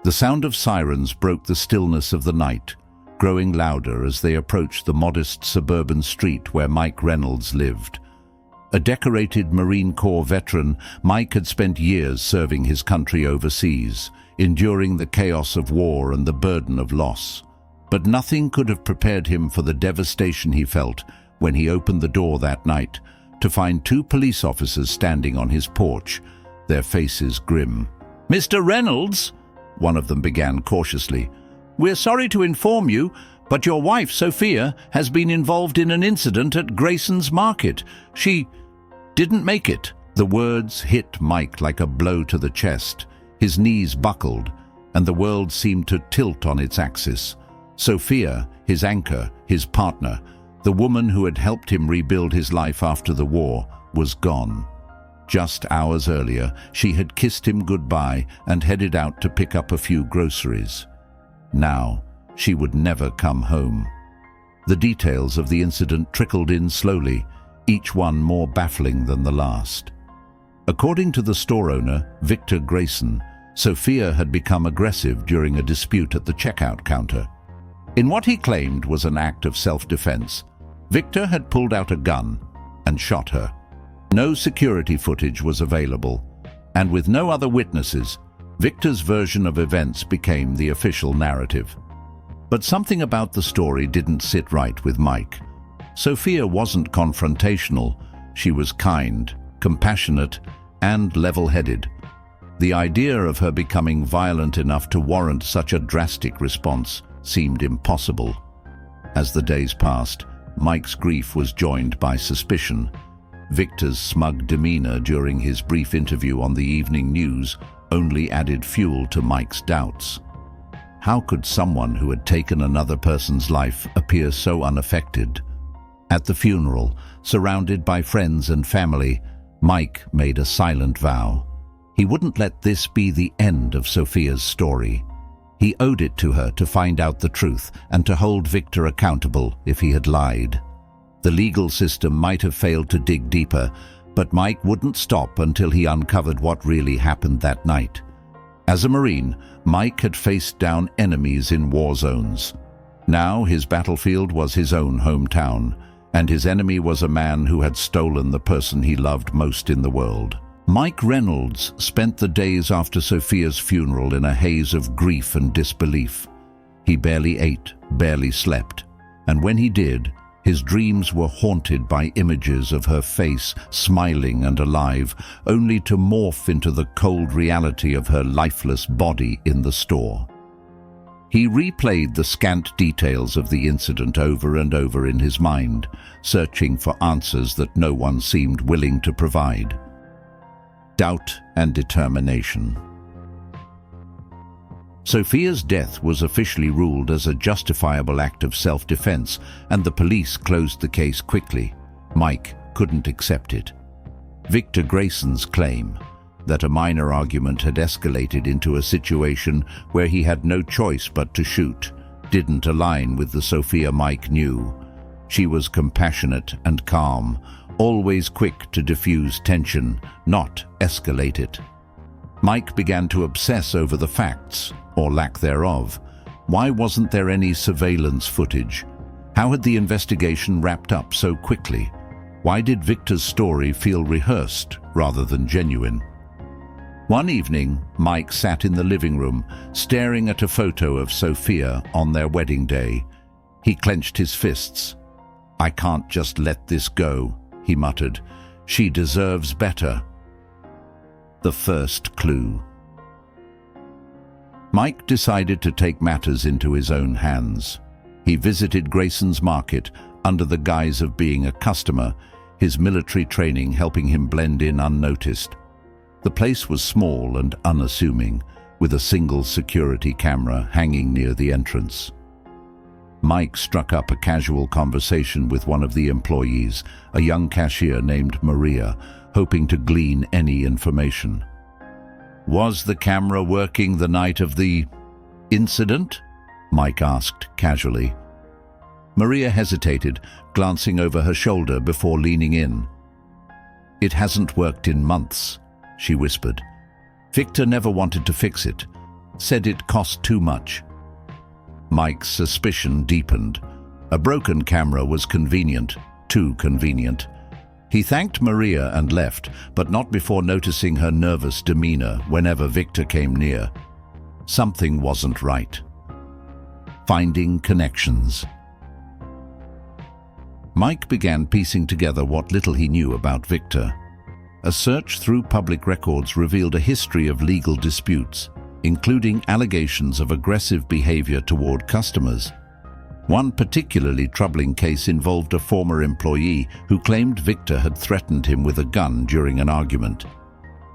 The sound of sirens broke the stillness of the night, growing louder as they approached the modest suburban street where Mike Reynolds lived. A decorated Marine Corps veteran, Mike had spent years serving his country overseas, enduring the chaos of war and the burden of loss. But nothing could have prepared him for the devastation he felt when he opened the door that night to find two police officers standing on his porch, their faces grim. "Mr. Reynolds," one of them began cautiously, "we're sorry to inform you, but your wife, Sophia, has been involved in an incident at Grayson's Market. She didn't make it." The words hit Mike like a blow to the chest. His knees buckled, and the world seemed to tilt on its axis. Sophia, his anchor, his partner, the woman who had helped him rebuild his life after the war, was gone. Just hours earlier, she had kissed him goodbye and headed out to pick up a few groceries. Now, she would never come home. The details of the incident trickled in slowly, each one more baffling than the last. According to the store owner, Victor Grayson, Sophia had become aggressive during a dispute at the checkout counter. In what he claimed was an act of self-defense, Victor had pulled out a gun and shot her. No security footage was available, and with no other witnesses, Victor's version of events became the official narrative. But something about the story didn't sit right with Mike. Sophia wasn't confrontational. She was kind, compassionate, and level-headed. The idea of her becoming violent enough to warrant such a drastic response seemed impossible. As the days passed, Mike's grief was joined by suspicion. Victor's smug demeanor during his brief interview on the evening news only added fuel to Mike's doubts. How could someone who had taken another person's life appear so unaffected? At the funeral, surrounded by friends and family, Mike made a silent vow. He wouldn't let this be the end of Sophia's story. He owed it to her to find out the truth and to hold Victor accountable if he had lied. The legal system might have failed to dig deeper, but Mike wouldn't stop until he uncovered what really happened that night. As a Marine, Mike had faced down enemies in war zones. Now his battlefield was his own hometown, and his enemy was a man who had stolen the person he loved most in the world. Mike Reynolds spent the days after Sophia's funeral in a haze of grief and disbelief. He barely ate, barely slept, and when he did, his dreams were haunted by images of her face, smiling and alive, only to morph into the cold reality of her lifeless body in the store. He replayed the scant details of the incident over and over in his mind, searching for answers that no one seemed willing to provide. Doubt and determination. Sophia's death was officially ruled as a justifiable act of self-defense, and the police closed the case quickly. Mike couldn't accept it. Victor Grayson's claim that a minor argument had escalated into a situation where he had no choice but to shoot didn't align with the Sophia Mike knew. She was compassionate and calm, always quick to diffuse tension, not escalate it. Mike began to obsess over the facts, or lack thereof. Why wasn't there any surveillance footage? How had the investigation wrapped up so quickly? Why did Victor's story feel rehearsed rather than genuine? One evening, Mike sat in the living room, staring at a photo of Sophia on their wedding day. He clenched his fists. "I can't just let this go," he muttered. "She deserves better." The first clue. Mike decided to take matters into his own hands. He visited Grayson's Market under the guise of being a customer, his military training helping him blend in unnoticed. The place was small and unassuming, with a single security camera hanging near the entrance. Mike struck up a casual conversation with one of the employees, a young cashier named Maria, hoping to glean any information. "Was the camera working the night of the incident?" Mike asked casually. Maria hesitated, glancing over her shoulder before leaning in. "It hasn't worked in months," she whispered. "Victor never wanted to fix it. said it cost too much. Mike's suspicion deepened. A broken camera was convenient, too convenient. He thanked Maria and left, but not before noticing her nervous demeanor whenever Victor came near. Something wasn't right. Finding connections. Mike began piecing together what little he knew about Victor. A search through public records revealed a history of legal disputes, including allegations of aggressive behavior toward customers. One particularly troubling case involved a former employee who claimed Victor had threatened him with a gun during an argument.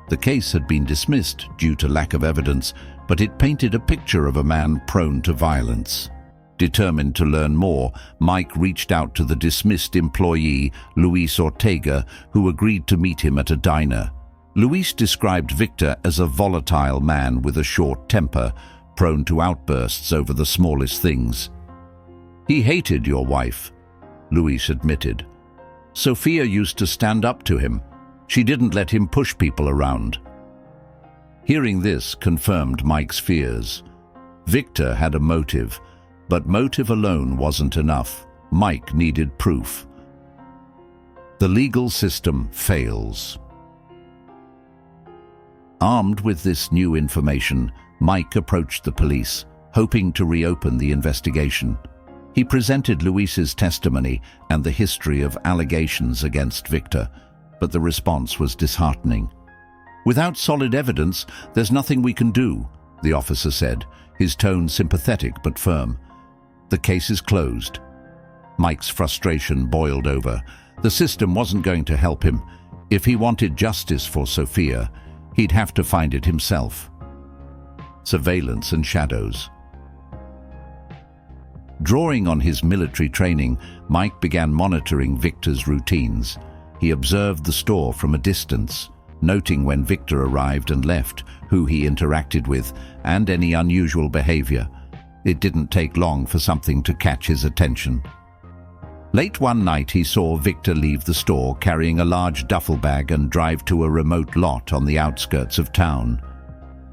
The case had been dismissed due to lack of evidence, but it painted a picture of a man prone to violence. Determined to learn more, Mike reached out to the dismissed employee, Luis Ortega, who agreed to meet him at a diner. Luis described Victor as a volatile man with a short temper, prone to outbursts over the smallest things. "He hated your wife," Luis admitted. "Sophia used to stand up to him. She didn't let him push people around." Hearing this confirmed Mike's fears. Victor had a motive, but motive alone wasn't enough. Mike needed proof. The legal system fails. Armed with this new information, Mike approached the police, hoping to reopen the investigation. He presented Luis's testimony and the history of allegations against Victor, but the response was disheartening. "Without solid evidence, there's nothing we can do," the officer said, his tone sympathetic but firm. "The case is closed." Mike's frustration boiled over. The system wasn't going to help him. If he wanted justice for Sophia, he'd have to find it himself. Surveillance and shadows. Drawing on his military training, Mike began monitoring Victor's routines. He observed the store from a distance, noting when Victor arrived and left, who he interacted with, and any unusual behavior. It didn't take long for something to catch his attention. Late one night, he saw Victor leave the store carrying a large duffel bag and drive to a remote lot on the outskirts of town.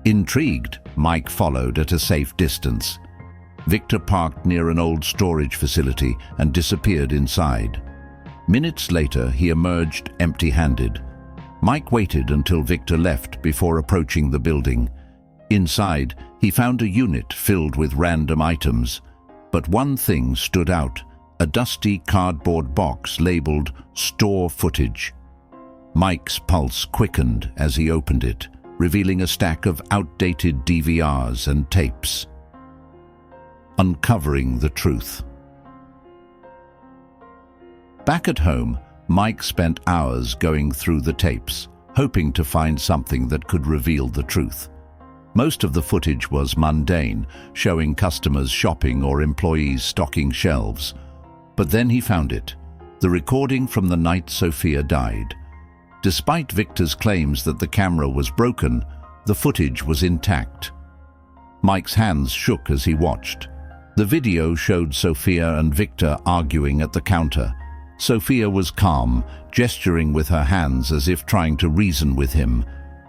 Intrigued, Mike followed at a safe distance. Victor parked near an old storage facility and disappeared inside. Minutes later, he emerged empty-handed. Mike waited until Victor left before approaching the building. Inside, he found a unit filled with random items. But one thing stood out: a dusty cardboard box labeled "Store Footage." Mike's pulse quickened as he opened it, revealing a stack of outdated DVRs and tapes. Uncovering the truth. Back at home, Mike spent hours going through the tapes, hoping to find something that could reveal the truth. Most of the footage was mundane, showing customers shopping or employees stocking shelves. But then he found it, the recording from the night Sophia died. Despite Victor's claims that the camera was broken, the footage was intact. Mike's hands shook as he watched. The video showed Sophia and Victor arguing at the counter. Sophia was calm, gesturing with her hands as if trying to reason with him.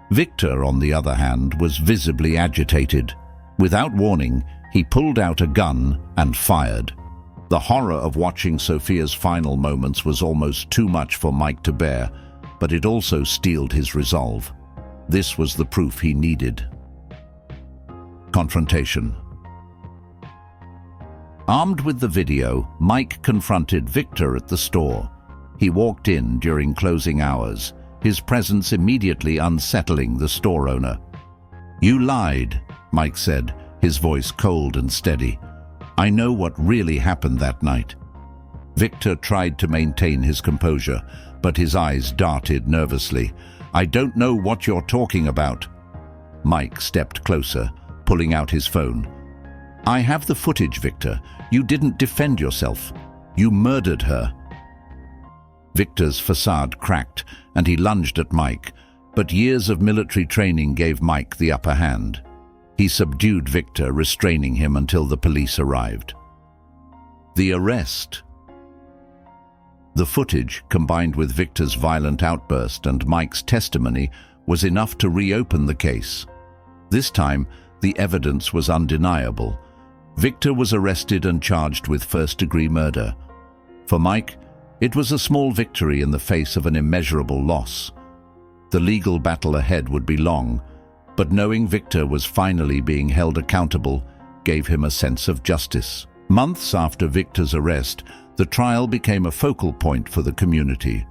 Victor, on the other hand, was visibly agitated. Without warning, he pulled out a gun and fired. The horror of watching Sophia's final moments was almost too much for Mike to bear, but it also steeled his resolve. This was the proof he needed. Confrontation. Armed with the video, Mike confronted Victor at the store. He walked in during closing hours, his presence immediately unsettling the store owner. "You lied," Mike said, his voice cold and steady. "I know what really happened that night." Victor tried to maintain his composure, but his eyes darted nervously. "I don't know what you're talking about." Mike stepped closer, pulling out his phone. "I have the footage, Victor. You didn't defend yourself. You murdered her." Victor's facade cracked, and he lunged at Mike, but years of military training gave Mike the upper hand. He subdued Victor, restraining him until the police arrived. The arrest. The footage, combined with Victor's violent outburst and Mike's testimony, was enough to reopen the case. This time, The evidence was undeniable. Victor was arrested and charged with first-degree murder. For Mike, it was a small victory in the face of an immeasurable loss. The legal battle ahead would be long, but knowing Victor was finally being held accountable gave him a sense of justice. Months after Victor's arrest, the trial became a focal point for the community.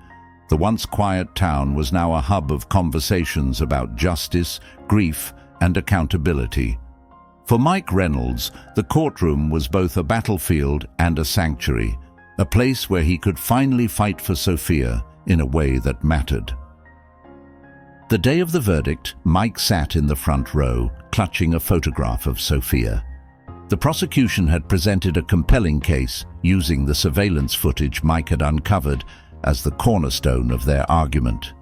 The once quiet town was now a hub of conversations about justice, grief, and accountability. For Mike Reynolds, the courtroom was both a battlefield and a sanctuary, a place where he could finally fight for Sophia in a way that mattered. The day of the verdict, Mike sat in the front row, clutching a photograph of Sophia. The prosecution had presented a compelling case, using the surveillance footage Mike had uncovered as the cornerstone of their argument.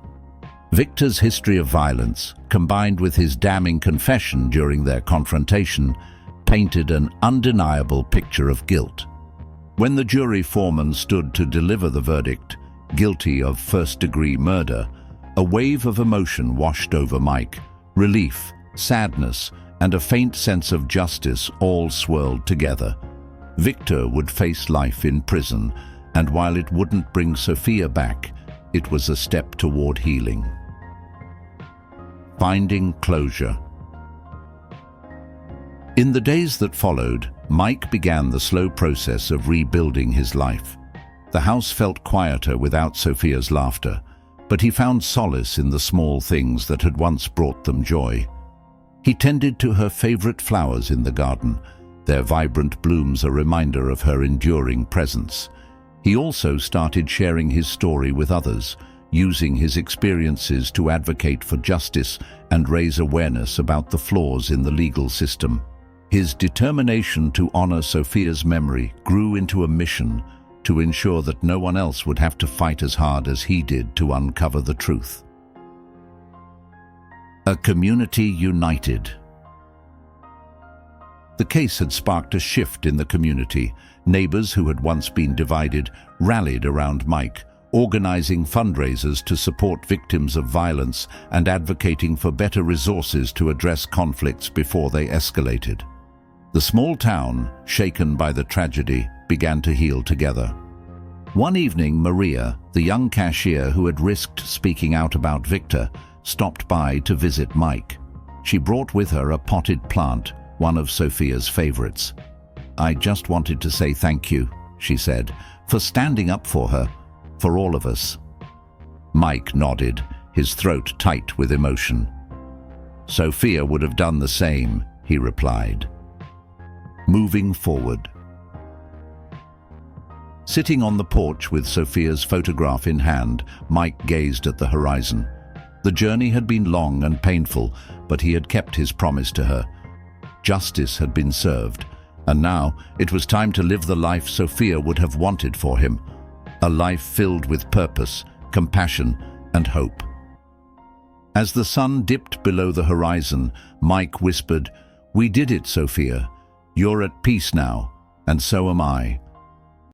Victor's history of violence, combined with his damning confession during their confrontation, painted an undeniable picture of guilt. When the jury foreman stood to deliver the verdict, guilty of first-degree murder, a wave of emotion washed over Mike. Relief, sadness, and a faint sense of justice all swirled together. Victor would face life in prison, and while it wouldn't bring Sophia back, it was a step toward healing. Finding closure. In the days that followed, Mike began the slow process of rebuilding his life. The house felt quieter without Sophia's laughter, but he found solace in the small things that had once brought them joy. He tended to her favorite flowers in the garden, their vibrant blooms a reminder of her enduring presence. He also started sharing his story with others, using his experiences to advocate for justice and raise awareness about the flaws in the legal system. His determination to honor Sophia's memory grew into a mission to ensure that no one else would have to fight as hard as he did to uncover the truth. A community united. The case had sparked a shift in the community. Neighbors who had once been divided rallied around Mike, organizing fundraisers to support victims of violence and advocating for better resources to address conflicts before they escalated. The small town, shaken by the tragedy, began to heal together. One evening, Maria, the young cashier who had risked speaking out about Victor, stopped by to visit Mike. She brought with her a potted plant, one of Sophia's favorites. "I just wanted to say thank you," she said, "for standing up for her, for all of us." Mike nodded, his throat tight with emotion. "Sophia would have done the same," he replied. Moving forward. Sitting on the porch with Sophia's photograph in hand, Mike gazed at the horizon. The journey had been long and painful, but he had kept his promise to her. Justice had been served, and now it was time to live the life Sophia would have wanted for him, a life filled with purpose, compassion, and hope. As the sun dipped below the horizon, Mike whispered, "We did it, Sophia. You're at peace now, and so am I."